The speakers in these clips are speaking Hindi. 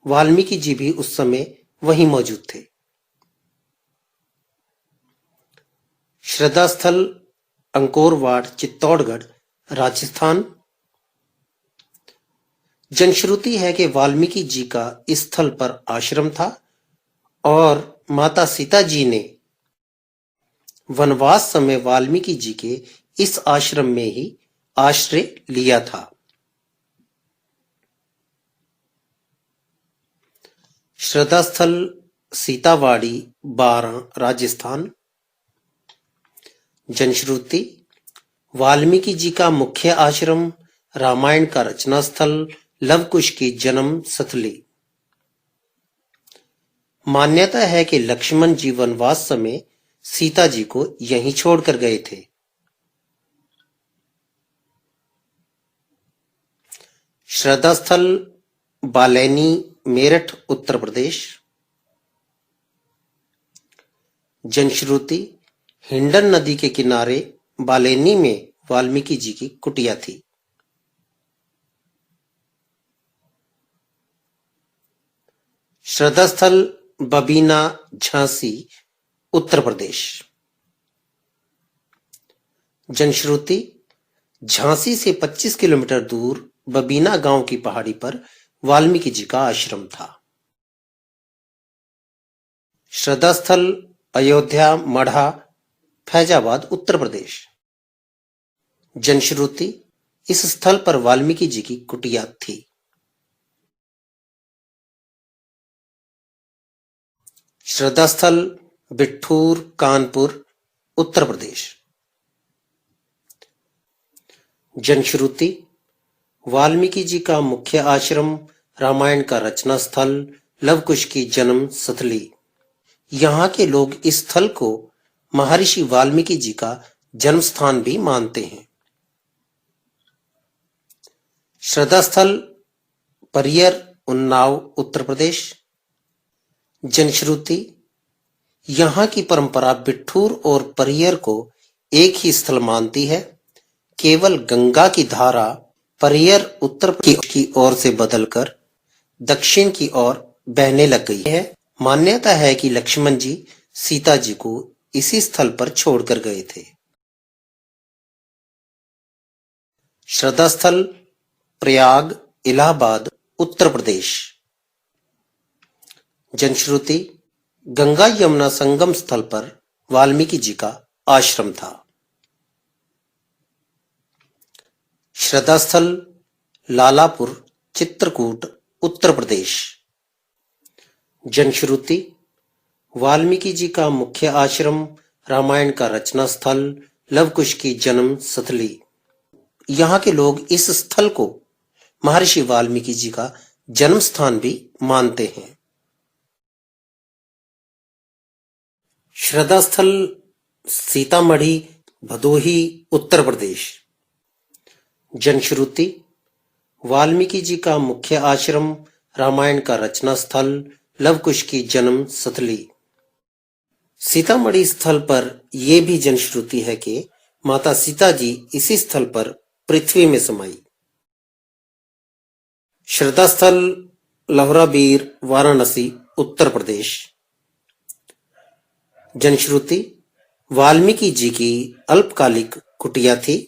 वाल्मीकि जी भी उस समय वहीं मौजूद थे। श्रद्धा स्थल अंकोरवाट, चित्तौड़गढ़, राजस्थान। जनश्रुति है कि वाल्मीकि जी का इस स्थल पर आश्रम था और माता सीता जी ने वनवास समय वाल्मीकि जी के इस आश्रम में ही आश्रय लिया था। श्रद्धा स्थल सीतावाड़ी, बारां, राजस्थान। जनश्रुति वाल्मीकि जी का मुख्य आश्रम, रामायण का रचना स्थल, लवकुश की जन्म स्थली। मान्यता है कि लक्ष्मण जी वनवास समय सीता जी को यहीं छोड़कर गए थे। श्रद्धा स्थल बालैनी, मेरठ, उत्तर प्रदेश। जनश्रुति हिंडन नदी के किनारे बालैनी में वाल्मीकि जी की कुटिया थी। श्रद्धा स्थल बबीना, झांसी, उत्तर प्रदेश। जनश्रुति झांसी से 25 किलोमीटर दूर बबीना गांव की पहाड़ी पर वाल्मीकि जी का आश्रम था। श्रद्धा स्थल अयोध्या, मढ़ा, फैजाबाद, उत्तर प्रदेश। जनश्रुति इस स्थल पर वाल्मीकि जी की कुटिया थी। श्रद्धा स्थल बिठूर, कानपुर, उत्तर प्रदेश। जनश्रुति वाल्मीकि जी का मुख्य आश्रम, रामायण का रचना स्थल, लवकुश की जन्म स्थली। यहाँ के लोग इस स्थल को महर्षि वाल्मीकि जी का जन्म स्थान भी मानते हैं। श्रद्धा स्थल परियर, उन्नाव, उत्तर प्रदेश। जनश्रुति यहाँ की परंपरा बिठूर और परियर को एक ही स्थल मानती है। केवल गंगा की धारा परियर उत्तर की ओर से बदलकर दक्षिण की ओर बहने लग गई है। मान्यता है कि लक्ष्मण जी सीता जी को इसी स्थल पर छोड़कर गए थे। श्रद्धा स्थल प्रयाग, इलाहाबाद, उत्तर प्रदेश। जनश्रुति गंगा यमुना संगम स्थल पर वाल्मीकि जी का आश्रम था। श्रद्धा स्थल लालापुर, चित्रकूट, उत्तर प्रदेश। जनश्रुति वाल्मीकि जी का मुख्य आश्रम, रामायण का रचना स्थल, लवकुश की जन्म स्थली। यहाँ के लोग इस स्थल को महर्षि वाल्मीकि जी का जन्म स्थान भी मानते हैं। श्रद्धा स्थल सीतामढ़ी, भदोही, उत्तर प्रदेश। जनश्रुति वाल्मीकि जी का मुख्य आश्रम, रामायण का रचना स्थल, लवकुश की जन्म स्थली। सीतामढ़ी स्थल पर यह भी जनश्रुति है कि माता सीता जी इसी स्थल पर पृथ्वी में समाई। श्रद्धा स्थल लहराबीर, वाराणसी, उत्तर प्रदेश। जनश्रुति वाल्मीकि जी की अल्पकालिक कुटिया थी।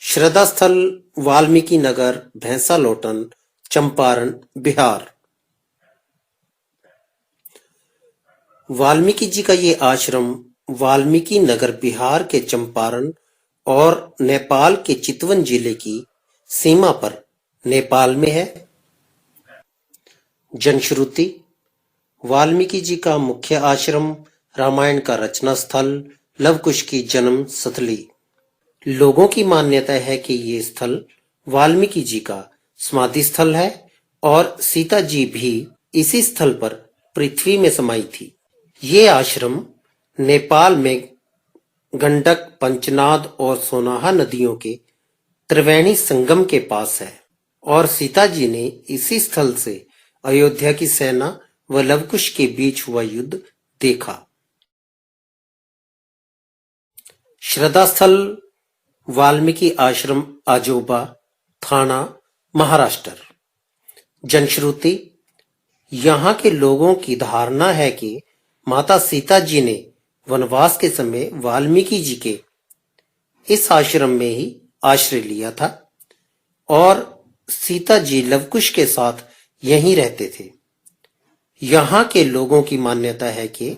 श्रद्धा स्थल वाल्मीकि नगर, भैंसालोटन, चंपारण, बिहार। वाल्मीकि जी का ये आश्रम वाल्मीकि नगर बिहार के चंपारण और नेपाल के चितवन जिले की सीमा पर नेपाल में है। जनश्रुति वाल्मीकि जी का मुख्य आश्रम, रामायण का रचना स्थल, लवकुश की जन्म स्थली। लोगों की मान्यता है कि ये स्थल वाल्मीकि जी का समाधि स्थल है और सीता जी भी इसी स्थल पर पृथ्वी में समाई थी। ये आश्रम नेपाल में गंडक, पंचनाद और सोनाहा नदियों के त्रिवेणी संगम के पास है और सीता जी ने इसी स्थल से अयोध्या की सेना व लवकुश के बीच हुआ युद्ध देखा। श्रद्धा स्थल वाल्मीकि आश्रम, आजोबा, थाना, महाराष्ट्र। जनश्रुति, यहाँ के लोगों की धारणा है कि माता सीता जी ने वनवास के समय वाल्मीकि जी के इस आश्रम में ही आश्रय लिया था और सीता जी लवकुश के साथ यहीं रहते थे। यहाँ के लोगों की मान्यता है कि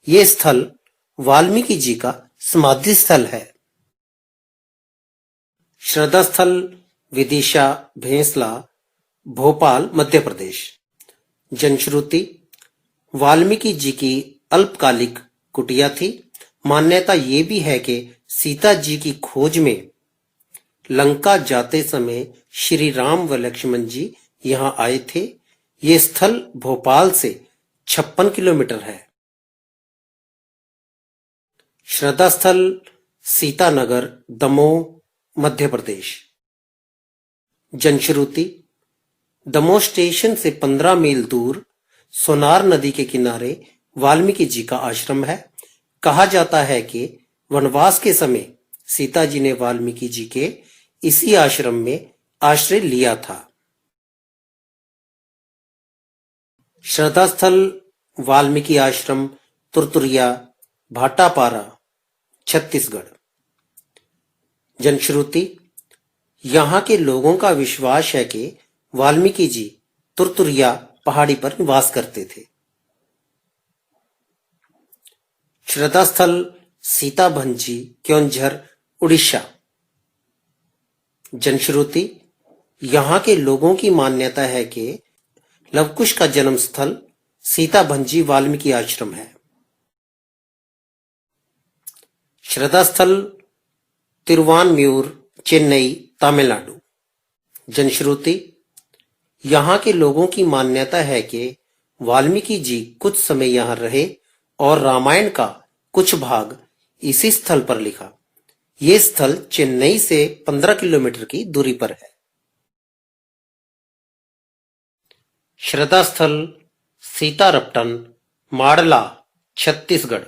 ये स्थल वाल्मीकि जी का समाधि स्थल है। श्रद्धा स्थल विदिशा, भेंसला, भोपाल, मध्य प्रदेश। जनश्रुति, वाल्मीकि जी की अल्पकालिक कुटिया थी। मान्यता ये भी है कि सीता जी की खोज में लंका जाते समय श्री राम व लक्ष्मण जी यहाँ आए थे। ये स्थल भोपाल से 56 किलोमीटर है। श्रद्धा स्थल सीतानगर, दमोह, मध्य प्रदेश। जनश्रुति, दमोह स्टेशन से 15 मील दूर सोनार नदी के किनारे वाल्मीकि जी का आश्रम है। कहा जाता है कि वनवास के समय सीता जी ने वाल्मीकि जी के इसी आश्रम में आश्रय लिया था। श्रद्धा स्थल वाल्मीकि आश्रम, तुरतुरिया, भाटापारा, छत्तीसगढ़। जनश्रुति, यहाँ के लोगों का विश्वास है कि वाल्मीकि जी तुरतुरिया पहाड़ी पर निवास करते थे। श्रद्धा स्थल सीताभंजी, क्योंझर, उड़ीसा। जनश्रुति, यहाँ के लोगों की मान्यता है कि लवकुश का जन्म स्थल सीताभंजी वाल्मीकि आश्रम है। श्रद्धा स्थल तिरुवान्म्यूर, चेन्नई, तमिलनाडु। जनश्रुति, यहाँ के लोगों की मान्यता है कि वाल्मीकि जी कुछ समय यहाँ रहे और रामायण का कुछ भाग इसी स्थल पर लिखा। ये स्थल चेन्नई से 15 किलोमीटर की दूरी पर है। श्रद्धा स्थल सीतारपटन, माडला, छत्तीसगढ़।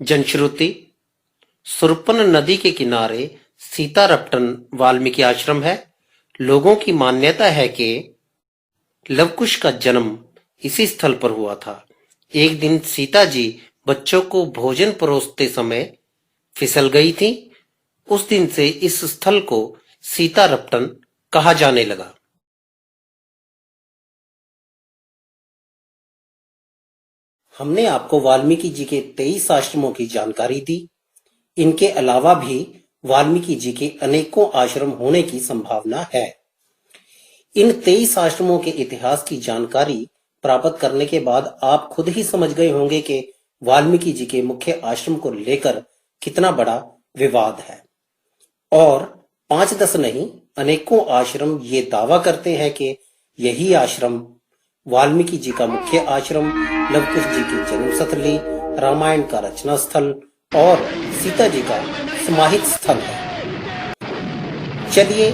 जनश्रुति, सुरपन नदी के किनारे सीतारपटन वाल्मीकि आश्रम है। लोगों की मान्यता है कि लवकुश का जन्म इसी स्थल पर हुआ था। एक दिन सीता जी बच्चों को भोजन परोसते समय फिसल गई थी। उस दिन से इस स्थल को सीतारपटन कहा जाने लगा। हमने आपको वाल्मीकि जी के 23 आश्रमों की जानकारी दी। इनके अलावा भी वाल्मीकि जी के अनेकों आश्रम होने की संभावना है। इन 23 आश्रमों के इतिहास की जानकारी प्राप्त करने के बाद आप खुद ही समझ गए होंगे कि वाल्मीकि जी के मुख्य आश्रम को लेकर कितना बड़ा विवाद है। और 5-10 नहीं, अनेकों आश्रम ये दावा करते हैं कि यही आश्रम वाल्मीकि जी का मुख्य आश्रम, लवकुश जी की जन्मस्थली, रामायण का रचना स्थल और सीता जी का समाहित स्थल है। चलिए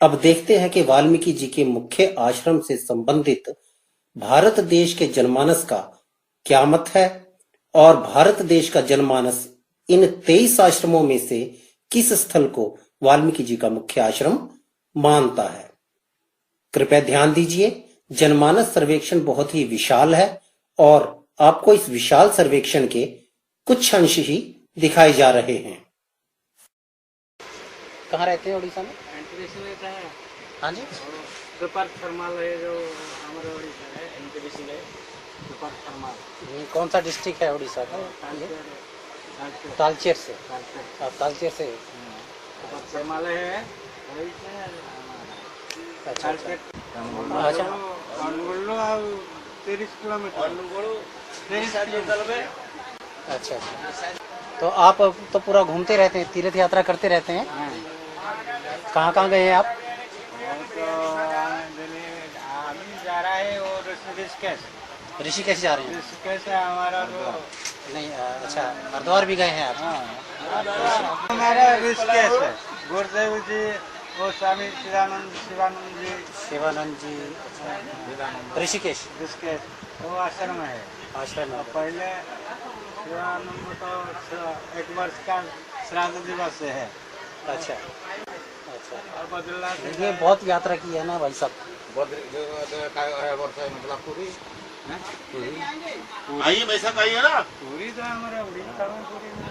अब देखते हैं कि वाल्मीकि जी के मुख्य आश्रम से संबंधित भारत देश के जनमानस का क्या मत है और भारत देश का जनमानस इन 23 आश्रमों में से किस स्थल को वाल्मीकि जी का मुख्य आश्रम मानता है। कृपया ध्यान दीजिए, जनमानस सर्वेक्षण बहुत ही विशाल है और आपको इस विशाल सर्वेक्षण के कुछ अंश ही दिखाए जा रहे हैं। कहाँ रहते हैं उड़ीसा में? एनटीपीसी रहता है। हाँ जी, सुपर थर्मल है जो हमारे उड़ीसा है, एनटीपीसी है सुपर थर्मल। कौन सा डिस्ट्रिक्ट है उड़ीसा का? तालचेर से। आप तालचेर से? सुपर थर्मल है वही से। अच्छा अच्छा। अनुगुल 30 किलोमीटर। अनुगुल 30 किलोमीटर। अच्छा अच्छा। तो आप तो पूरा घूमते रहते हैं, तीर्थ यात्रा करते रहते हैं। कहाँ कहाँ गए हैं आप? तो अभी जा रहा है और ऋषिकेश। ऋषिकेश जा रहे हैं? ऋषिकेश है हमारा तो नहीं, अच्छा, हरिद्वार भी गए हैं आप? हमारा ऋषिकेश है। गुरुदेव जी, वो स्वामी शिवानंद जी, ऋषिकेश वो आश्रम है। आश्रम है। पहले शिवानंद तो 1 वर्ष का श्राद्ध दिवस है। अच्छा अच्छा। और बदला ये बहुत यात्रा की है ना भाई साहब, मतलब पूरी हैं? आइए वैसा कहिए ना। पूरी तो हमारे उड़ीसा में पूरी में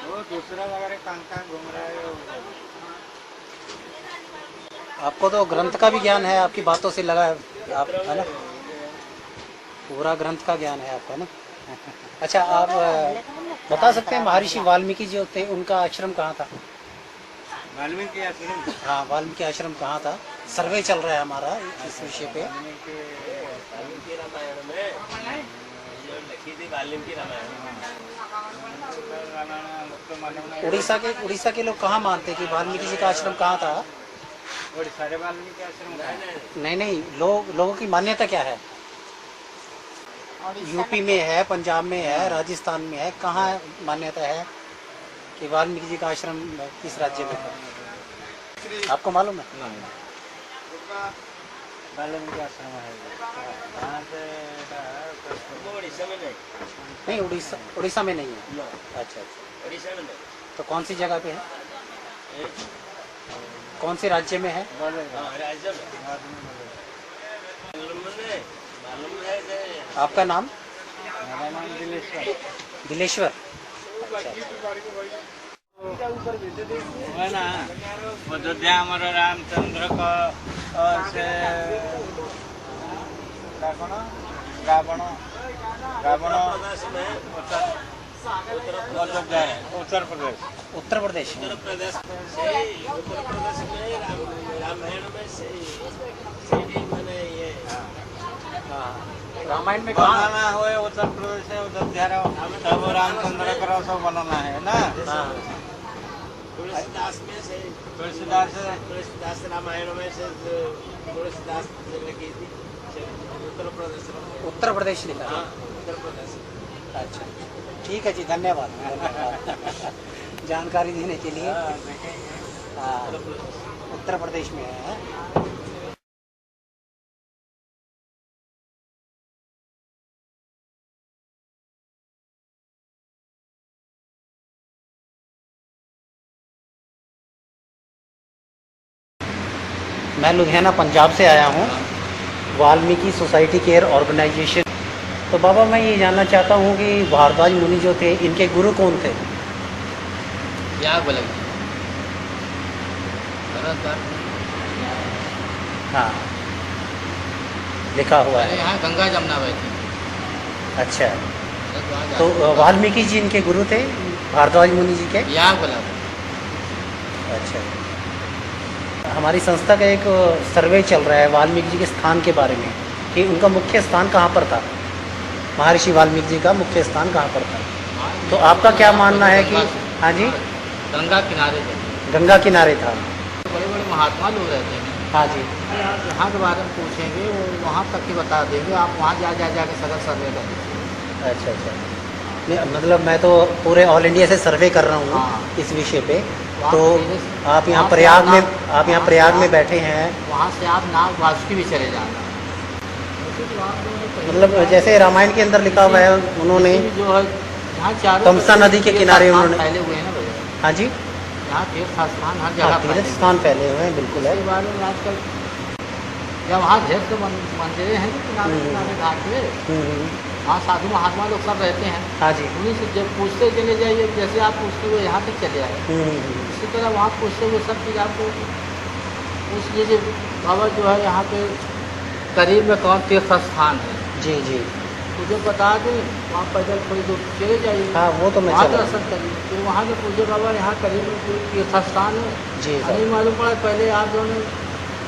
वो दूसरा वगैरह कहाँ घूम रहा है वो। आपको तो ग्रंथ का भी ज्ञान है, आपकी बातों से लगा है, आप है ना, पूरा ग्रंथ का ज्ञान है आपका ना। अच्छा, आप बता सकते हैं महर्षि वाल्मीकि जो थे उनका आश्रम कहाँ था? वाल्मीकि आश्रम। हाँ, वाल्मीकि आश्रम कहाँ था? सर्वे चल रहा है हमारा इस विषय पे। वाल्मीकि रामायण में जो लिखी थी वाल्मीकि रामायण। उड़ीसा के लोग कहाँ मानते कि वाल्मीकि जी का आश्रम कहाँ था? उड़ीसा रे वाल्मीकि आश्रम का है। नहीं नहीं, लोगों की मान्यता क्या है? यूपी में है, पंजाब में है, राजस्थान में है, कहाँ मान्यता है कि वाल्मीकि जी का आश्रम किस राज्य में था? आपको मालूम है? वाल्मीकि आश्रम है कहाँ से वो उड़ीसा में नहीं। नहीं, उड़ीसा में नहीं है। नो, अच्छा अच्छा, उड़ीसा में नहीं। तो कौन सी जगह पे है? कौन से राज्य में है? हाँ, राज्य में मालूम है कि आपका नाम? मेरा नाम दिलेश्वर। दिलेश्वर। है ना, अयोध्या हमारे रामचंद्र का से रावण रावण रावण प्रदेश में अयोध्या है उत्तर प्रदेश। उत्तर प्रदेश। उत्तर प्रदेश से उत्तर प्रदेश में रामायण में से मैंने ये रामायण में कहाँ? बनाना हुए उत्तर प्रदेश से अयोध्या सब रामचंद्र का सब बनाना है ना। हाँ, तुलसीदास में से तुलसीदास रामायण में से तुलसीदास ने लिखी थी उत्तर प्रदेश में। उत्तर प्रदेश लिखा। हाँ, उत्तर प्रदेश। अच्छा, ठीक है जी, धन्यवाद जानकारी देने के लिए। हाँ, उत्तर प्रदेश में है। मैं लुधियाना पंजाब से आया हूँ, वाल्मीकि सोसाइटी केयर ऑर्गेनाइजेशन। तो बाबा, मैं ये जानना चाहता हूँ कि भारद्वाज मुनि जो थे, इनके गुरु कौन थे? याग बोला हाँ, लिखा हुआ है। यहाँ गंगा जमुना बहती अच्छा, तो वाल्मीकि जी इनके गुरु थे, भारद्वाज मुनि जी के? याग बोला। अच्छा, हमारी संस्था का एक सर्वे चल रहा है वाल्मीकि जी के स्थान के बारे में कि उनका मुख्य स्थान कहाँ पर था, महर्षि वाल्मीकि जी का मुख्य स्थान कहाँ पर था। तो आपका क्या मानना है कि? हाँ जी, गंगा किनारे थे, गंगा किनारे था। बड़े बड़े महात्मा लोग रहते हैं। हाँ जी, यहाँ के बारे में पूछेंगे वो वहाँ तक की बता देंगे, आप वहाँ जा के सदर सर्वे कर दीजिए। अच्छा अच्छा, नहीं मतलब मैं तो पूरे ऑल इंडिया से सर्वे कर रहा हूँ हाँ। इस विषय पे। वहाँ तो से- आप यहाँ वहाँ से प्रयाग में, आप- आप यहाँ वहाँ प्रयाग से में आप- बैठे हैं, वहाँ से आप नाग वासुकी भी चले जाना। मतलब जैसे रामायण के अंदर लिखा हुआ है उन्होंने जो है यहाँ चारों तमसा नदी के किनारे उन्होंने। फैले हुए हैं ना भैया, हाँ जी, यहाँ तीर्थ स्थान हर हाँ, जगह तीर्थ फैले हुए स्थान फैले हुए हैं, बिल्कुल हैं। है। इसके बारे में आजकल जब वहाँ ढेर से मंदिरें हैं किनारे किनारे घाट पे, हम्म, वहाँ साधु महात्मा लोग सब रहते हैं। हाँ जी, उन्हीं से जब पूछते चले जाइए, जैसे आप पूछते हुए यहाँ तक चले आए, इसी तरह वहाँ पूछते हुए सब चीज़ आपको पूछ लीजिए। बाबा जो है यहाँ पे करीब में कौन तीर्थ स्थान है जी जी, मुझे बता दें, वहाँ पैदल थोड़ी दूर चले जाइए। हाँ वो तो मैं वहाँ चला दर्शन करिए, फिर वहाँ से पूछिए बाबा यहाँ करीब में कोई तीर्थ स्थान है। जी सर। नहीं मालूम पड़ा, पहले आप जो है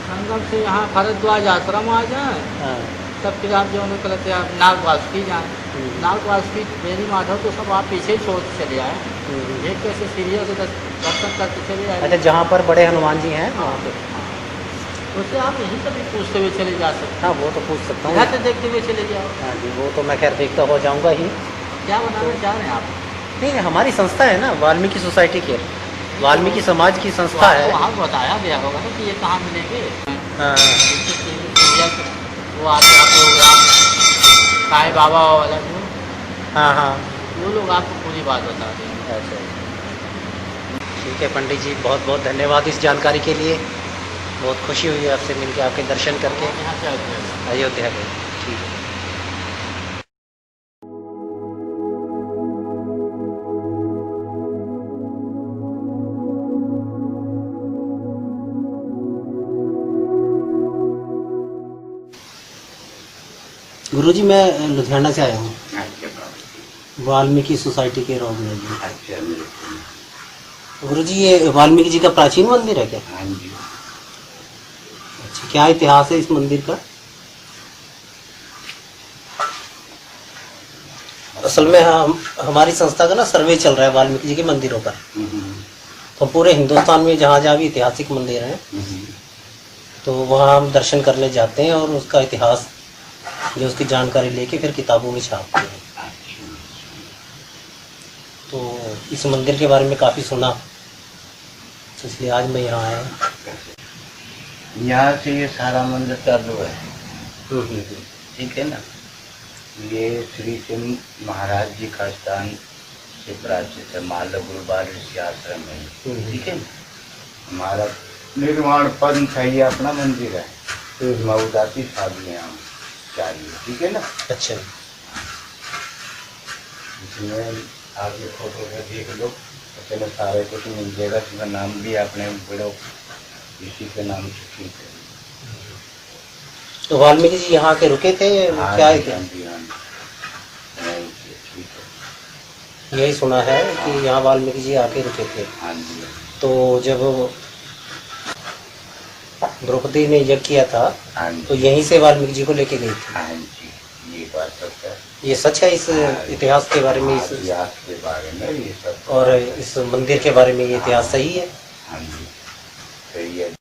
संगम से यहाँ भरद्वाज आश्रम आ जाएँ, हाँ, तब फिर आप जो है कहते आप नाग वासुकी जाएँ। हम्म, नाग वासुकी बेरी माधव तो सब आप पीछे ही छोड़ के चले आए, हम्म। एक कैसे सीढ़ियों से दर्शन करके चले आए। अच्छा, जहाँ पर बड़े हनुमान जी हैं वहाँ पे? उससे आप यहीं से भी पूछते हुए चले जा सकते हाँ, वो तो पूछ सकता हैं, हूँ। इधर से देखते हुए चले जाओ। हाँ जी, वो तो मैं खैर देखता हो जाऊँगा ही। क्या बताना चाह रहे हैं आप? नहीं, हमारी संस्था है ना वाल्मीकि सोसाइटी केयर, वाल्मीकि समाज की तो संस्था आपको है। वहाँ बताया गया होगा ना कि ये कहाँ मिलेंगे। हाँ वो आते आप लोग साईं बाबा वाला जो हाँ हाँ, वो लोग आपको पूरी बात बता देंगे। अच्छा, ठीक है पंडित जी, बहुत बहुत धन्यवाद इस जानकारी के लिए। बहुत खुशी हुई आपसे मिलकर, आपके दर्शन करके। यहाँ से अयोध्या। अयोध्या गए, ठीक है। गुरुजी मैं लुधियाना से आया हूँ, वाल्मीकि सोसाइटी के रोड में जी। गुरुजी ये वाल्मीकि जी का प्राचीन मंदिर है क्या? हाँ जी। अच्छा, क्या इतिहास है इस मंदिर का? असल में हमारी संस्था का ना सर्वे चल रहा है वाल्मीकि जी के मंदिरों पर। तो पूरे हिंदुस्तान में जहाँ जहाँ भी ऐतिहासिक मंदिर हैं तो वहाँ हम दर्शन करने जाते हैं और उसका इतिहास जो उसकी जानकारी लेके फिर किताबों में छापते हैं। तो इस मंदिर के बारे में काफ़ी सुना, तो इसलिए आज मैं यहाँ आया हूँ। यहाँ से ये सारा मंदिर चालू है, ठीक है ना। ये श्री सिंह महाराज जी का स्थान से प्राचित है, मालव गुरुबार ऋषि आश्रम है, ठीक है ना। हमारा निर्माण पंथ है, ये अपना मंदिर है, मऊदाती शादी यहाँ चाहिए, ठीक है ना। अच्छा, इसमें आगे फोटो में देख लो, अपने सारे कुछ मिल जाएगा। इसमें नाम भी आपने बड़ो इसी के नाम से ठीक है। तो वाल्मीकि जी यहाँ के रुके थे क्या है क्या? ठीक है, यही सुना है कि यहाँ वाल्मीकि जी आके रुके थे। हाँ जी। तो जब द्रौपदी ने यज्ञ किया था हाँ जी, तो यहीं से वाल्मीकि जी को लेके गई थी। हाँ जी, ये बात सच है। ये सच है इस इतिहास के बारे में? इस इतिहास के बारे में ये सब, और इस मंदिर के बारे में ये इतिहास सही है? हाँ जी सही है।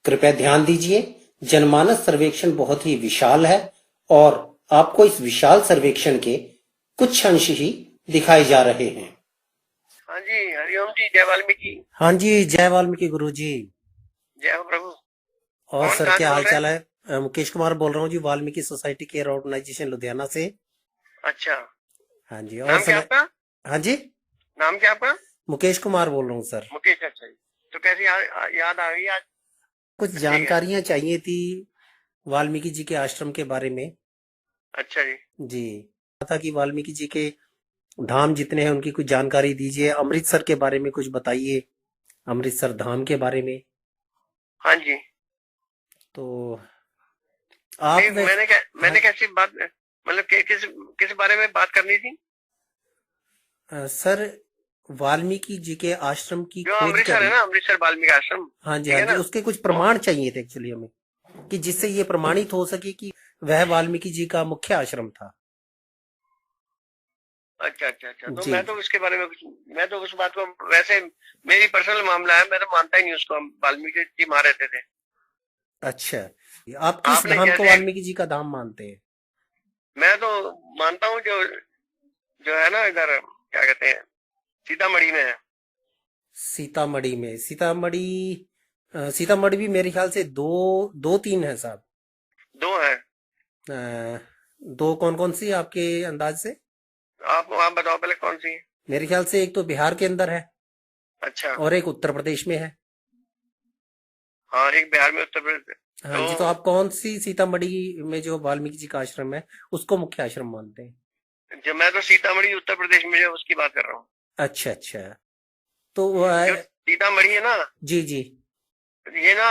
कृपया ध्यान दीजिए, जनमानस सर्वेक्षण बहुत ही विशाल है और आपको इस विशाल सर्वेक्षण के कुछ अंश ही दिखाए जा रहे हैं। हाँ जी, हरिओम जी, जय वाल्मीकि। हाँ जी, जय वाल्मीकि गुरु जी। जय हो प्रभु। और कौन सर कहाँ क्या से हाल बोल चाल है? मुकेश कुमार बोल रहा हूँ ji, Valmiki society care organization Ludhiana से। अच्छा, हाँ जी। नाम और क्या सर, आपका? हाँ जी, नाम क्या आपका? मुकेश कुमार बोल रहा हूँ सर। मुकेश, अच्छा जी। तो कैसी याद आ गई आज? कुछ जानकारियां चाहिए थी वाल्मीकि जी के आश्रम के बारे में। अच्छा जी। जी, था कि वाल्मीकि जी के धाम जितने हैं उनकी कुछ जानकारी दीजिए। अमृतसर के बारे में कुछ बताइए, अमृतसर धाम के बारे में। हाँ जी। तो आप नहीं, मैंने कैसी बात, मतलब किस बारे में बात करनी थी? सर, वाल्मीकि जी के आश्रम की जो खोज अमृतसर है ना, अमृतसर वाल्मीकि आश्रम। हाँ जी, ठीक हाँ है जी, ना? उसके कुछ प्रमाण चाहिए थे एक्चुअली हमें, कि जिससे ये प्रमाणित हो सके कि वह वाल्मीकि जी का मुख्य आश्रम था। अच्छा अच्छा अच्छा। तो जी, मैं तो उसके बारे में मैं तो उस बात को, वैसे मेरी पर्सनल मामला है, मैं तो मानता ही नहीं उसको। हम वाल्मीकि जी वहां रहते थे। अच्छा, आप किस आपने धाम को जैसे, वाल्मीकि जी का धाम मानते हैं? मैं तो मानता हूँ जो जो है ना, इधर क्या कहते हैं, सीतामढ़ी में है। सीतामढ़ी में? सीतामढ़ी भी मेरे ख्याल से दो तीन है साहब। दो है। दो कौन कौन सी आपके अंदाज से? आप बताओ पहले कौन सी है? मेरे ख्याल से एक तो बिहार के अंदर है अच्छा। और एक उत्तर प्रदेश में है। हाँ, एक बिहार में, उत्तर प्रदेश। हाँ जी, तो आप कौन सी सीतामढ़ी में जो वाल्मीकि जी का आश्रम है उसको मुख्य आश्रम मानते हैं? जो मैं तो सीतामढ़ी उत्तर प्रदेश में जो उसकी बात कर रहा हूँ। अच्छा अच्छा, तो जो सीतामढ़ी है ना, जी जी, ये ना,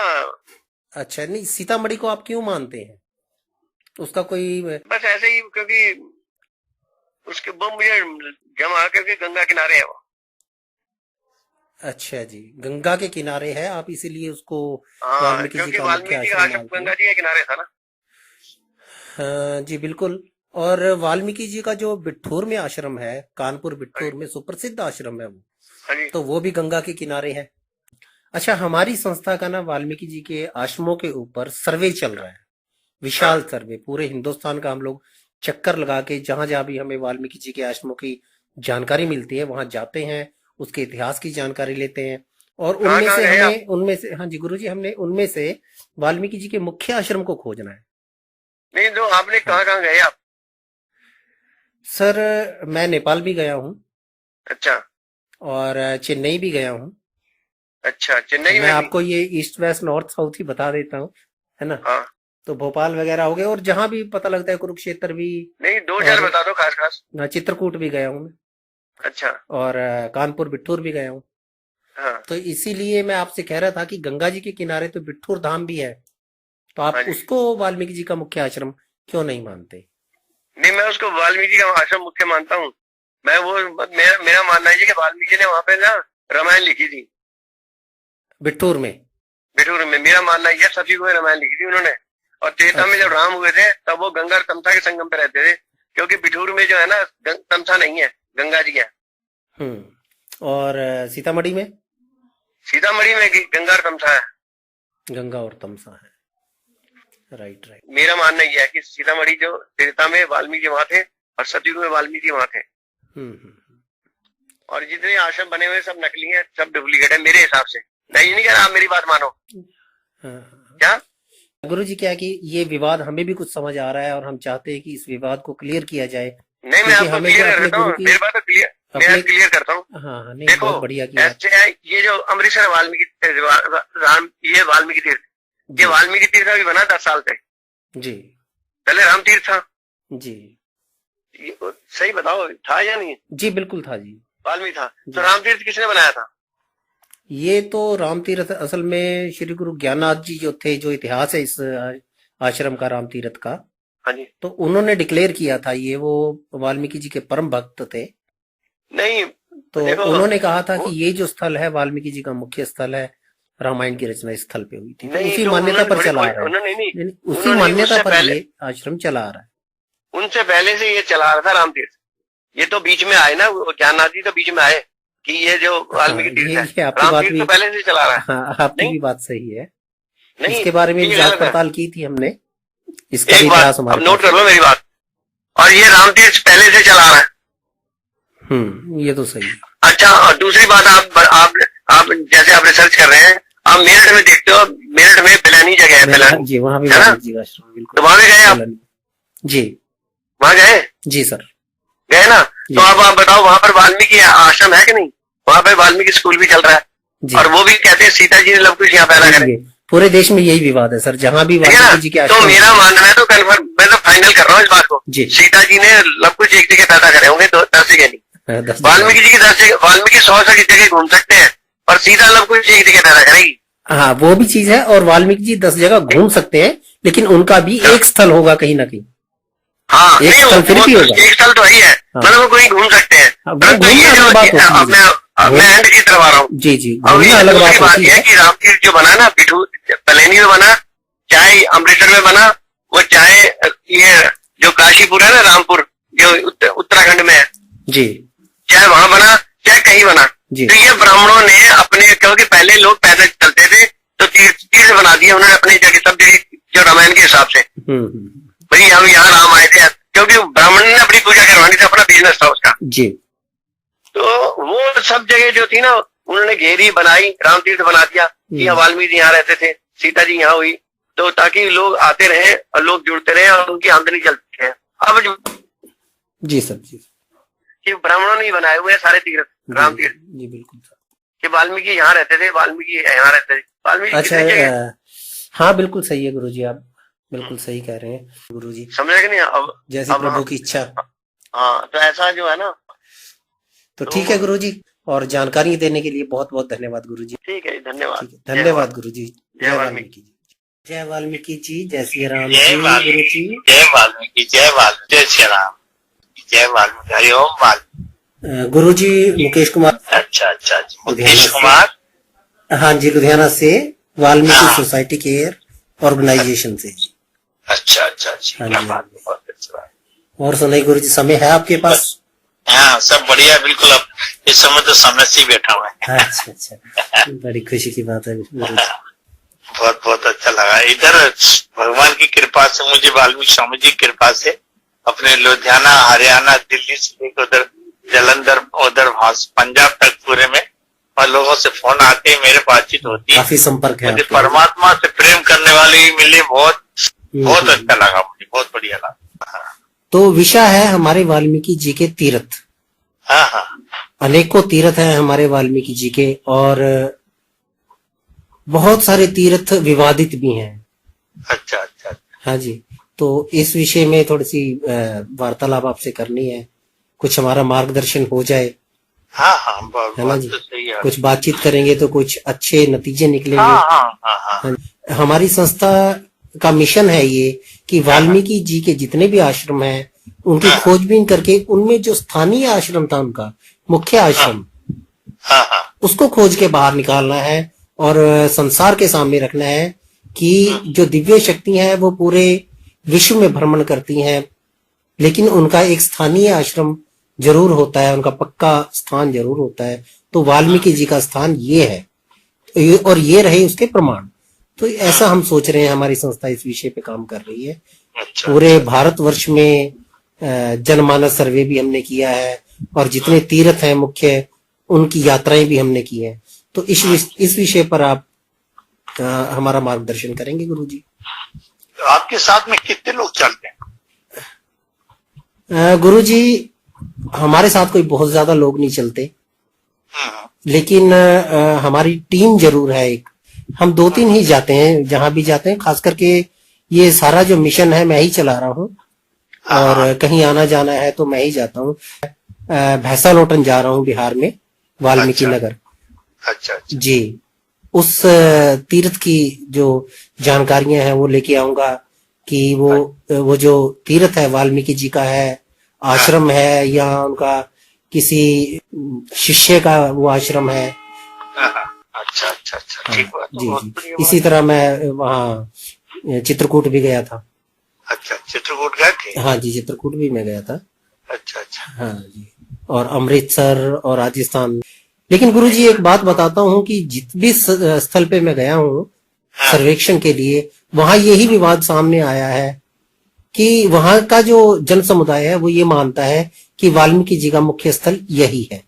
अच्छा। नहीं, सीतामढ़ी को आप क्यों मानते हैं? उसका कोई बस ऐसे ही, क्योंकि उसके वो मुझे जमा, क्योंकि गंगा किनारे है वो। अच्छा जी, गंगा के किनारे है, आप इसीलिए उसको हाँ, वाल्मीकि जी क्योंकि का मुख्य वाल्मीकि का आश्रम आश्रम मानते हैं। गंगा जी के किनारे था ना। हाँ जी बिल्कुल। और वाल्मीकि जी का जो बिठूर में आश्रम है, कानपुर हाँ बिठूर जी, में सुप्रसिद्ध आश्रम है वो, हाँ जी, तो वो भी गंगा के किनारे है। अच्छा, हमारी संस्था का ना वाल्मीकि जी के आश्रमों के ऊपर सर्वे चल रहा है, हाँ, विशाल सर्वे, पूरे हिंदुस्तान का हम लोग चक्कर लगा के जहां जहां भी हमें वाल्मीकि जी के आश्रमों की जानकारी मिलती है वहां जाते हैं, उसके इतिहास की जानकारी लेते हैं। और कहाँ कहाँ गए आप? उनमें से, हाँ जी गुरुजी, हमने उनमें से वाल्मीकि जी के मुख्य आश्रम को खोजना है। नहीं, तो आपने हाँ कहाँ कहाँ गए आप? सर, मैं नेपाल भी गया हूँ अच्छा, और चेन्नई भी गया हूँ। अच्छा, चेन्नई मैं में भी? आपको ये ईस्ट वेस्ट नॉर्थ साउथ ही बता देता हूँ, है ना। हाँ, तो भोपाल वगैरह हो गए, और जहां भी पता लगता है, कुरुक्षेत्र भी, नहीं, दो चार और बता दो खास खास। चित्रकूट भी गया हूँ मैं, अच्छा, और कानपुर बिठूर भी गया हूँ। हाँ, तो इसीलिए मैं आपसे कह रहा था कि गंगा जी के किनारे तो बिठूर धाम भी है, तो आप हाँ जी। उसको वाल्मीकि जी का मुख्य आश्रम क्यों नहीं मानते? नहीं, मैं उसको वाल्मीकि का आश्रम मुख्य मानता हूँ। मैं वो मेरा मानना है जी कि वाल्मीकि ने वहां पे ना रामायण लिखी थी। बिठूर में? बिठूर में मेरा मानना है, सती को रामायण लिखी थी उन्होंने। और त्रेता में अच्छा। जब राम हुए थे तब वो गंगा और तमसा के संगम पे रहते थे, क्योंकि बिठूर में जो है ना तमसा नहीं है, गंगा जी है। और सीतामढ़ी में? सीतामढ़ी में गंगा और तमसा है। गंगा और तमसा है, राइट राइट। मेरा मानना यह है कि सीतामढ़ी जो त्रेता में वाल्मीकि वहां थे और सतयुग में वाल्मीकि वहां थे। और जितने आश्रम बने हुए सब नकली हैं, सब डुप्लीकेट है मेरे हिसाब से। मैं ये नहीं कह रहा, आप मेरी बात मानो। क्या गुरु जी, क्या है कि ये विवाद हमें भी कुछ समझ आ रहा है और हम चाहते हैं कि इस विवाद को क्लियर किया जाए। नहीं, मैं आपको क्लियर कर देता हूँ, मेरी बात तो क्लियर, मैं क्लियर करता हूँ। हाँ नहीं, देखो, बहुत बढ़िया किया। ऐसे है, ये जो अमृतसर वाल्मीकि ये वाल्मीकि तीर्थ, ये वाल्मीकि तीर्थ अभी बना 10 साल से जी। पहले राम तीर्थ था जी। सही बताओ, था या नहीं? जी बिल्कुल था जी, वाल्मीकि था। तो राम तीर्थ किसने बनाया था? ये तो राम तीर्थ असल में श्री गुरु ज्ञाननाथ जी जो थे, जो इतिहास है इस आश्रम का, राम तीर्थ का, हाँ जी, तो उन्होंने डिक्लेयर किया था। ये वो वाल्मीकि जी के परम भक्त थे। नहीं तो देखो, उन्होंने कहा था कि ये जो स्थल है वाल्मीकि जी का मुख्य स्थल है, रामायण की रचना इस स्थल पे हुई थी। तो उसी मान्यता पर चला आ रहा है, उसी मान्यता पर ये आश्रम चला आ रहा है। उनसे पहले से ये चला रहा था राम तीर्थ। ये तो बीच में आए ना, ज्ञाननाथ जी तो बीच में आए कि ये जो वाल्मीकि तीर्थ है, राम तीर्थ तो पहले से चला रहा है। हाँ, आपकी भी बात सही है। नहीं, इसके बारे में जांच पड़ताल की थी हमने, इसका एक इतिहास बात हमारे अब नोट कर लो मेरी बात। और ये राम तीर्थ पहले से चला रहा है। ये तो सही है। अच्छा, और दूसरी बात, आप जैसे आप रिसर्च कर रहे हैं, आप मेरठ में देखते हो, मेरठ में पिलानी जगह है, पिलानी जी, वहाँ भी है ना? जी आश्रम, बिल्कुल। तो वहां भी गए आप? जी, वहां गए? जी सर, गए ना? तो अब आप बताओ, वहां पर वाल्मीकि आश्रम है कि नहीं? वहां पर वाल्मीकि स्कूल भी चल रहा है, और वो भी कहते हैं सीता जी ने लव कुश यहाँ पैदा करे। पूरे देश में यही विवाद है सर, जहाँ भी वाल्मीकि जी के तो मेरा मानना है, तो कन्फर्म, मैं तो फाइनल कर रहा हूँ इस बात को, सीता जी ने लव कुश एक जगह पैदा करे होंगे, 10 जगह नहीं। वाल्मीकि जी की 10 जगह, वाल्मीकि 100 जगह घूम सकते हैं, और सीता लव कुश एक जगह पैदा करेगी। हाँ, वो भी चीज है, और वाल्मीकि जी 10 जगह घूम सकते हैं, लेकिन उनका भी एक स्थल होगा कहीं ना कहीं। हाँ, एक स्थल फिर भी होगा, एक स्थल तो ही है, मतलब वो कोई घूम सकते हैं। परंतु ये जो मैं एंड की तरफ आ रहा हूँ। जी जी, अलग बात होती है कि राम तीर्थ जो बना ना, पलेनी में बना, चाहे अमृतसर में बना, वो चाहे ये जो काशीपुर है ना, रामपुर जो उत्तराखंड में है जी, चाहे वहां बना चाहे कहीं बना, तो ये ब्राह्मणों ने अपने, क्योंकि पहले लोग पैदल चलते थे, तो तीर्थ बना दिया उन्होंने अपनी जगह, सब जगह जो रामायण के हिसाब से। भाई हम यहाँ राम आए थे, क्योंकि ब्राह्मण ने अपनी पूजा करवानी थी, अपना बिजनेस था उसका जी। तो वो सब जगह जो थी ना, उन्होंने घेरी बनाई, राम तीर्थ बना दिया कि वाल्मीकि यहाँ रहते थे, सीता जी यहाँ हुई, तो ताकि लोग आते रहे और लोग जुड़ते रहे और उनकी आमदनी चलती है। अब जी सर, जी, कि ब्राह्मणों ने बनाए हुए सारे तीर्थ, राम तीर्थ जी, बिल्कुल सर, कि वाल्मीकि यहाँ रहते थे, वाल्मीकि यहाँ रहते थे, वाल्मीकि। अच्छा, हाँ बिल्कुल सही है गुरुजी, आप बिल्कुल सही कह रहे हैं गुरुजी, समझे कि नहीं? अब जैसे प्रभु की इच्छा। हाँ, तो ऐसा जो है ना, तो ठीक है गुरुजी, और जानकारी देने के लिए बहुत बहुत धन्यवाद गुरुजी। ठीक है, धन्यवाद, धन्यवाद गुरुजी। जय वाल्मीकि जी, जय वाल्मीकि जी, जय श्री राम जी, गुरुजी। जय वाल्मीकि, जय वाल्मीकि, जय श्री राम, जय वाल्मीकि, हरि ओम वाल्मीकि। गुरुजी मुकेश कुमार। अच्छा अच्छा जी, लुधियाना मुकेश से। कुमार। हाँ जी, लुधियाना से वाल्मीकि हाँ। सोसाइटी केयर ऑर्गेनाइजेशन से जी। अच्छा अच्छा जी, हाँ क्या जी। बात है, बहुत अच्छा बात। और सुनाई गुरुजी, समय है आपके पास? हाँ सब बढ़िया, बिल्कुल। अब इस समय तो समय से ही बैठा हुआ है। अच्छा अच्छा, बड़ी खुशी की बात है गुरुजी। बहुत बहुत अच्छा लगा। इधर भगवान की कृपा से, मुझे वाल्मीकि स्वामी जी की कृपा से अपने लुधियाना, हरियाणा, दिल्ली से लेकर उधर जलंधर, उधर पंजाब तक पूरे में, और लोगों से फोन आते हैं, मेरे बातचीत होती है। काफी संपर्क है मुझे आपके। परमात्मा से प्रेम करने वाले भी मिले, बहुत बहुत अच्छा लगा मुझे, बहुत बढ़िया लगा। तो विषय है हमारे वाल्मीकि जी के तीर्थ। हाँ हाँ अनेकों तीर्थ हैं हमारे वाल्मीकि जी के, और बहुत सारे तीर्थ विवादित भी हैं। अच्छा अच्छा। हाँ जी, तो इस विषय में थोड़ी सी वार्तालाप आपसे करनी है, कुछ हमारा मार्गदर्शन हो जाए, हाँ हाँ, है ना जी। तो सही है। कुछ बातचीत करेंगे तो कुछ अच्छे नतीजे निकलेंगे। हाँ हाँ हाँ हाँ। हाँ, हमारी संस्था का मिशन है ये कि वाल्मीकि जी के जितने भी आश्रम हैं उनकी खोजबीन करके उनमें जो स्थानीय आश्रम था, उनका मुख्य आश्रम, हाँ हाँ उसको खोज के बाहर निकालना है और संसार के सामने रखना है कि जो दिव्य शक्ति हैं वो पूरे विश्व में भ्रमण करती हैं, लेकिन उनका एक स्थानीय आश्रम जरूर होता है, उनका पक्का स्थान जरूर होता है। तो वाल्मीकि जी का स्थान ये है और ये रहे उसके प्रमाण। तो ऐसा हम सोच रहे हैं, हमारी संस्था इस विषय पे काम कर रही है। अच्छा। पूरे भारतवर्ष में जनमानस सर्वे भी हमने किया है और जितने तीर्थ हैं मुख्य, उनकी यात्राएं भी हमने की है। तो इस विषय पर आप हमारा मार्गदर्शन करेंगे गुरुजी? तो आपके साथ में कितने लोग चलते हैं? गुरुजी, हमारे साथ कोई बहुत ज्यादा लोग नहीं चलते, लेकिन हमारी टीम जरूर है एक। हम 2-3 ही जाते हैं, जहां भी जाते हैं। खास करके ये सारा जो मिशन है मैं ही चला रहा हूँ, और कहीं आना जाना है तो मैं ही जाता हूँ। भैंसा लोटन जा रहा हूँ बिहार में, वाल्मीकि नगर। अच्छा अच्छा जी, उस तीर्थ की जो जानकारियां हैं वो लेके आऊंगा कि वो जो तीर्थ है वाल्मीकि जी का है, आश्रम है, या उनका किसी शिष्य का वो आश्रम है। अच्छा अच्छा अच्छा, ठीक बात। जी जी। इसी तरह मैं वहाँ चित्रकूट भी गया था। अच्छा, चित्रकूट गए थे? हाँ जी, चित्रकूट भी मैं गया था। अच्छा अच्छा। हाँ जी, और अमृतसर और राजस्थान। लेकिन गुरुजी एक बात बताता हूँ कि जिस भी स्थल पे मैं गया हूँ सर्वेक्षण के लिए, वहां यही विवाद सामने आया है कि वहां का जो जन समुदाय है वो ये मानता है कि वाल्मीकि जी का मुख्य स्थल यही है,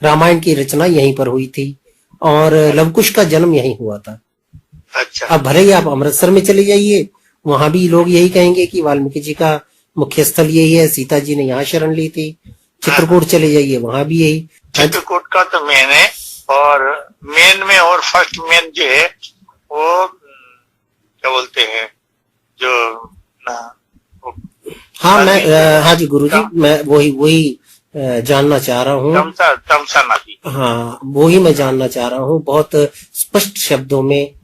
रामायण की रचना यहीं पर हुई थी और लवकुश का जन्म यहीं हुआ था। अच्छा। अब भले ही आप अमृतसर में चले जाइए, वहां भी लोग यही कहेंगे कि वाल्मीकि जी का मुख्य स्थल यही है, सीता जी ने यहाँ शरण ली थी। चित्रकूट चले जाइए, वहां भी यही। चित्रकूट का तो मेन है, और मेन में और फर्स्ट मेन जो है वो क्या बोलते हैं, जो हाँ हाँ जी गुरुजी, मैं वही जानना चाह रहा हूँ। तमसा नदी। हाँ, वो ही मैं जानना चाह रहा हूँ बहुत स्पष्ट शब्दों में,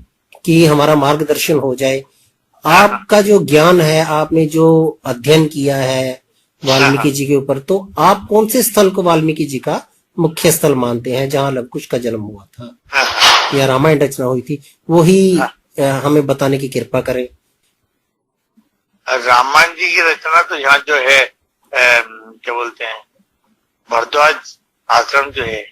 कि हमारा मार्गदर्शन हो जाए। आपका जो ज्ञान है, आपने जो अध्ययन किया है वाल्मीकि जी के ऊपर, तो आप कौन से स्थल को वाल्मीकि जी का मुख्य स्थल मानते हैं जहाँ लवकुश का जन्म हुआ था या रामायण रचना हुई थी? वही हमें बताने की कृपा करें। रामायण जी की रचना तो यहाँ जो है क्या बोलते हैं, भरद्वाज आश्रम जो है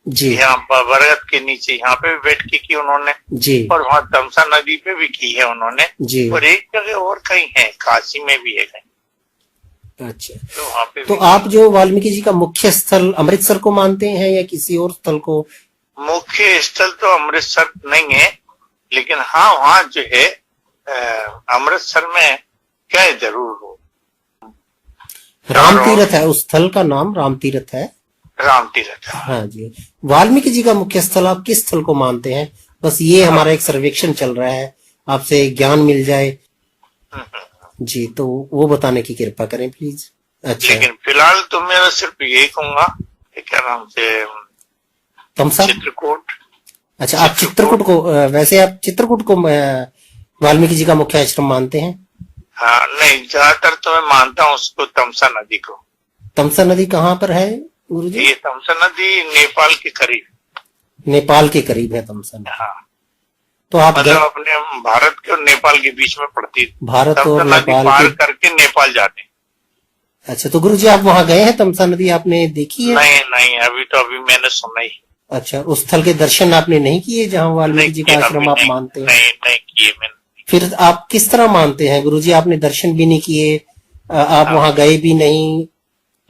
जी, यहाँ बरगद के नीचे, यहाँ पे भी बैठ के की उन्होंने जी, और वहाँ तमसा नदी पे भी की है उन्होंने जी। और एक जगह और कहीं है, काशी में भी है कहीं। अच्छा, तो वहाँ पे तो आप जो वाल्मीकि जी का मुख्य स्थल अमृतसर को मानते हैं या किसी और स्थल को? मुख्य स्थल तो अमृतसर नहीं है, लेकिन हाँ वहाँ जो है अमृतसर में क्या जरूर हो, राम तीर्थ है, उस स्थल का नाम राम तीर्थ है। राम तीर्थ। हाँ जी। वाल्मीकि जी का मुख्य स्थल आप किस स्थल को मानते हैं? बस ये हमारा एक सर्वेक्षण चल रहा है, आपसे ज्ञान मिल जाए जी, तो वो बताने की कृपा करें प्लीज। अच्छा, लेकिन फिलहाल तो मेरा सिर्फ यही कहूंगा, क्या नाम से, तमसा, चित्रकूट। अच्छा, आप चित्रकूट को वैसे आप चित्रकूट को वाल्मीकि जी का मुख्य आश्रम मानते हैं? हाँ नहीं, ज्यादातर तो मैं मानता हूँ उसको, तमसा नदी को। तमसा नदी कहाँ पर है? गुरुजी? ये तमसा नदी नेपाल के करीब, नेपाल के करीब है तमसा नदी। हाँ, तो आप मतलब अपने भारत के और नेपाल के बीच में पड़ती है। भारत और तमसा नदी नेपाल पार के, करके नेपाल जाते हैं। अच्छा, तो गुरुजी आप वहां गए हैं? तमसा नदी आपने देखी है? नहीं नहीं, अभी मैंने सुना ही। अच्छा, उस स्थल के दर्शन आपने नहीं किए जहाँ वाल्मीकि जी का आश्रम आप मानते हैं? नहीं किए मैंने। फिर आप किस तरह मानते हैं गुरुजी? आपने दर्शन भी नहीं किए, आप वहां गए भी नहीं,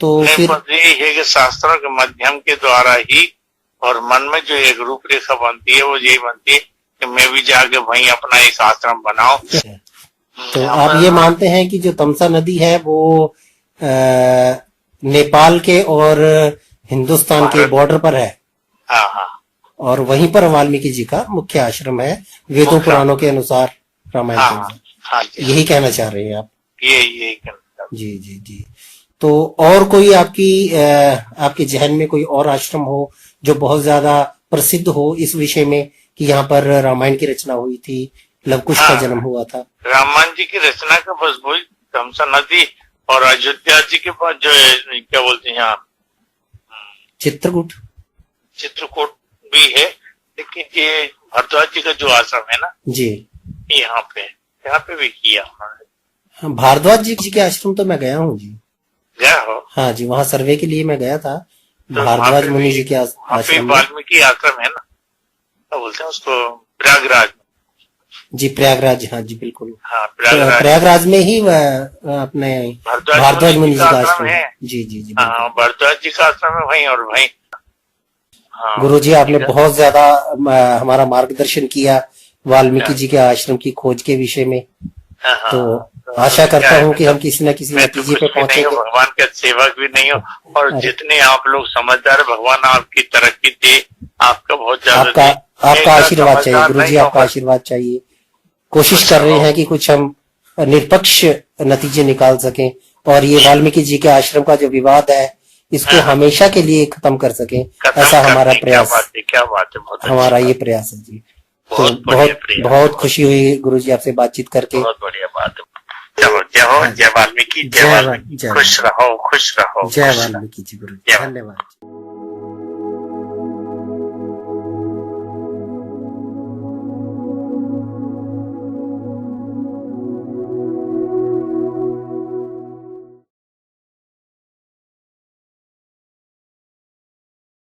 तो फिर? यही है कि शास्त्रों के माध्यम के द्वारा ही और मन में जो एक रूपरेखा बनती है वो यही बनती है कि मैं भी जाके वहीं अपना एक आश्रम बनाऊं। तो आप ये मानते हैं कि जो तमसा नदी है वो नेपाल के और हिंदुस्तान के बॉर्डर पर है? हाँ हाँ, और वहीं पर वाल्मीकि जी का मुख्य आश्रम है, वेदों पुराणों के अनुसार, रामायण के अनुसार। हाँ जी, यही कहना चाह रहे हैं आप? यही कहना। जी जी जी। तो और कोई आपके जहन में कोई और आश्रम हो जो बहुत ज्यादा प्रसिद्ध हो इस विषय में कि यहाँ पर रामायण की रचना हुई थी, लवकुश का जन्म हुआ था? रामायण जी की रचना का बस वही तमसा नदी और अयोध्या जी के पास जो है क्या बोलते हैं यहाँ चित्रकूट चित्रकूट भी है, लेकिन ये भरद्वाज जी का जो आश्रम है ना जी, यहाँ पे भी किया उन्होंने। हाँ, भारद्वाज जी के आश्रम तो मैं गया हूँ जी। गया हो? हाँ जी, वहाँ सर्वे के लिए मैं गया था, तो भारद्वाज मुनि जी के आश्रम में। वाल्मीकि आश्रम है ना, क्या बोलते हैं उसको, प्रयागराज जी, प्रयागराज, हाँ जी बिल्कुल। हाँ, तो प्रयागराज में ही अपने भारद्वाज मुनि जी का आश्रम है। जी जी जी। हाँ, भारद्वाज जी का आश्रम है वहीं, और वहीं। हाँ, गुरु जी आपने बहुत ज्यादा हमारा मार्गदर्शन किया वाल्मीकि जी के आश्रम की खोज के विषय में। हाँ, तो आशा करता हूँ कि हम किसी न किसी मैं तो नतीजे पे कुछ भी नहीं हूँ, पहुंचेंगे। भगवान का सेवक भी नहीं हूँ, और जितने आप लोग समझदार, भगवान आपकी तरक्की दे, आपका बहुत ज्यादा आपका आशीर्वाद चाहिए गुरु जी, आपका आशीर्वाद चाहिए। कोशिश कर रहे हैं कि कुछ हम निष्पक्ष नतीजे निकाल सकें और ये वाल्मीकि जी के आश्रम का जो विवाद है इसको हमेशा के लिए खत्म कर सकें, ऐसा हमारा प्रयास, क्या बात है, बहुत हमारा ये प्रयास है जी। तो बहुत खुशी हुई गुरु जी आपसे बातचीत करके। बहुत बढ़िया बात है। चलो, जय वाल्मीकि, जय वाल्मीकि, खुश रहो, खुश रहो। जय वाल्मीकि जी गुरु जी, धन्यवाद।